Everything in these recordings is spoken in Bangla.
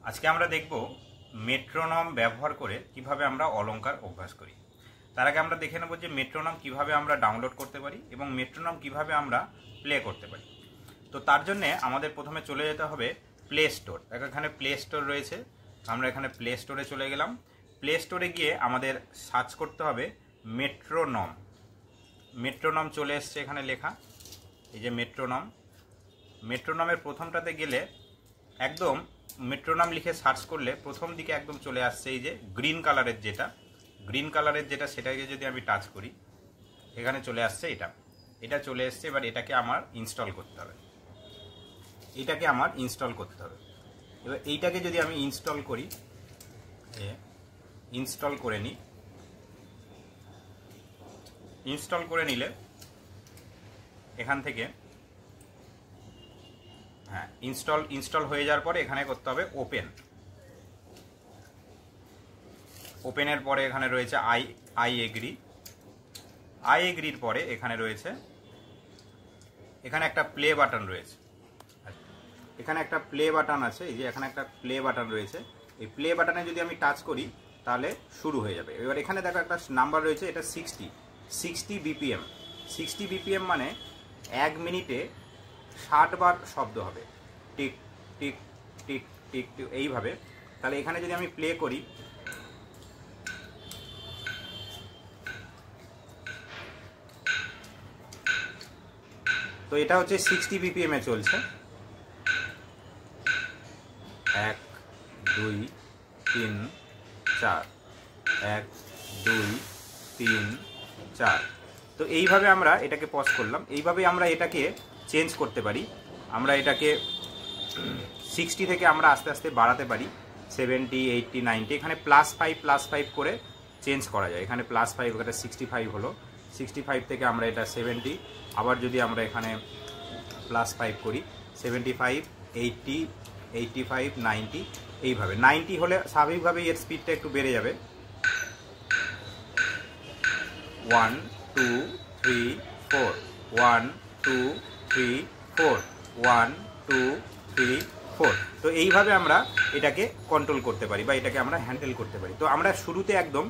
আজকে আমরা দেখব মেট্রোনম ব্যবহার করে কিভাবে আমরা অলংকার অভ্যাস করি। তার আগে আমরা দেখে নেব যে মেট্রোনম কিভাবে আমরা ডাউনলোড করতে পারি এবং মেট্রোনম কিভাবে আমরা প্লে করতে পারি। তো তার জন্য আমাদের প্রথমে চলে যেতে হবে প্লে স্টোর। এখানে প্লে স্টোর রয়েছে, আমরা এখানে প্লে স্টোরে চলে গেলাম। প্লে স্টোরে গিয়ে আমাদের সার্চ করতে হবে মেট্রোনম। মেট্রোনম চলে এসছে এখানে লেখা, এই যে মেট্রোনম। মেট্রোনমের প্রথমটাতে গেলে একদম মেট্রোনম লিখে সার্চ করলে প্রথম দিকে একদম চলে আসছে এই যে গ্রিন কালারের যেটা সেটাকে যদি আমি টাচ করি এখানে চলে আসছে এটা চলে এসছে। এবার এটাকে আমার ইনস্টল করতে হবে, এবার এইটাকে যদি আমি ইনস্টল করি, ইনস্টল করে নিই। ইনস্টল করে নিলে এখান থেকে ইনস্টল হয়ে যাওয়ার পরে এখানে করতে হবে ওপেনের পরে এখানে রয়েছে আই এগ্রির পরে এখানে রয়েছে এখানে একটা প্লে বাটন রয়েছে। এখানে একটা প্লে বাটন আছে, এই যে এখানে একটা প্লে বাটন রয়েছে। এই প্লে বাটনে যদি আমি টাচ করি তাহলে শুরু হয়ে যাবে। এবার এখানে দেখো একটা নাম্বার রয়েছে, এটা 60 বিপিএম। 60 বিপিএম মানে 1 মিনিটে 60 বার শব্দ হবে, tick tick tick tick tick এইভাবে। তাহলে এখানে যদি আমি প্লে করি, তো এটা হচ্ছে 60 বিপিএম এ চলছে। 1 2 3 4, 1 2 3 4। তো এইভাবে আমরা এটাকে পজ করলাম। এইভাবে আমরা এটাকে চেঞ্জ করতে পারি। আমরা এটাকে 60 থেকে আমরা আস্তে আস্তে বাড়াতে পারি 70 80 90। এখানে +5 করে চেঞ্জ করা যায়। এখানে +5, এটা 65 হলো। 65 থেকে আমরা এটা 70, আবার যদি আমরা এখানে +5 করি 75 80 85 90 এইভাবে। 90 হলে স্বাভাবিকভাবেই এর স্পিডটা একটু বেড়ে যাবে। 1 2 3 4 1 2 3 4 1 2 3 4। তো এইভাবে আমরা এটাকে কন্ট্রোল করতে পারি বা এটাকে আমরা হ্যান্ডেল করতে পারি। তো আমরা শুরুতে একদম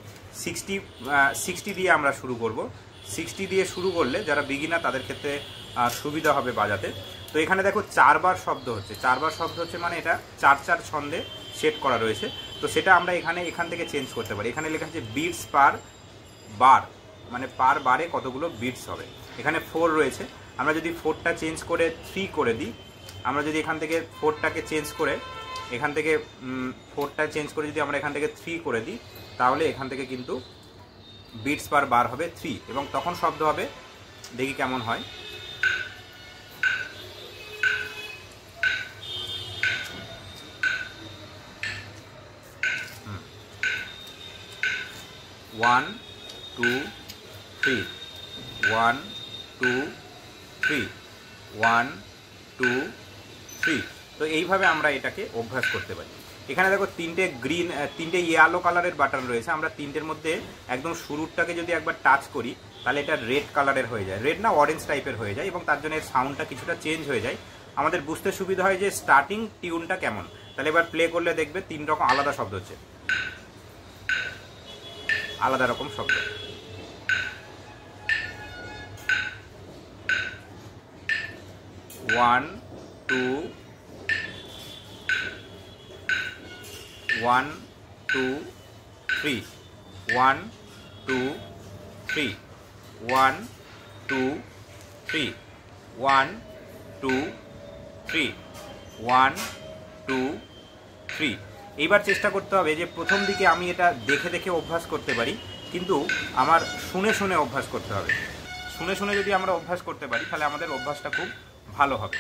60 দিয়ে আমরা শুরু করব। 60 দিয়ে শুরু করলে যারা বিগিনার তাদের ক্ষেত্রে সুবিধা হবে বাজাতে। তো এখানে দেখো 4 বার শব্দ হচ্ছে। 4 বার শব্দ হচ্ছে মানে এটা 4 ছন্দে সেট করা রয়েছে। তো সেটা আমরা এখান থেকে চেঞ্জ করতে পারি। এখানে লেখা আছে বিটস পার বার, মানে পার বারে কতগুলো বিটস হবে। এখানে 4 রয়েছে। আমরা যদি 4টা চেঞ্জ করে 3 করে দিই, আমরা যদি এখান থেকে 4টাকে চেঞ্জ করে যদি আমরা এখান থেকে 3 করে দিই, তাহলে এখান থেকে কিন্তু বিটস পার বার হবে 3 এবং তখন শব্দ হবে, দেখি কেমন হয়। One, 2, 3 1 2 3 1 2 3। তো এইভাবে আমরা এটাকে অভ্যাস করতে পারি। এখানে দেখো তিনটে ইয়েলো কালারের বাটন রয়েছে। আমরা তিনটের মধ্যে একদম শুরুরটাকে যদি একবার টাচ করি তাহলে এটা রেড কালারের হয়ে যায়, রেড না অরেঞ্জ টাইপের হয়ে যায় এবং তার জন্য এর সাউন্ডটা কিছুটা চেঞ্জ হয়ে যায়। আমাদের বুঝতে সুবিধা হয় যে স্টার্টিং টিউনটা কেমন। তাহলে এবার প্লে করলে দেখবে 3 রকম আলাদা শব্দ হচ্ছে, আলাদা রকম শব্দ। 1 2 1 2 3 1 2 3 1 2 3 1 2 3 1 2 3। এইবার চেষ্টা করতে হবে যে প্রথম দিকে আমি এটা দেখে অভ্যাস করতে পারি, কিন্তু আমার শুনে অভ্যাস করতে হবে। শুনে যদি আমরা অভ্যাস করতে পারি তাহলে আমাদের অভ্যাসটা খুব ভালো হবে।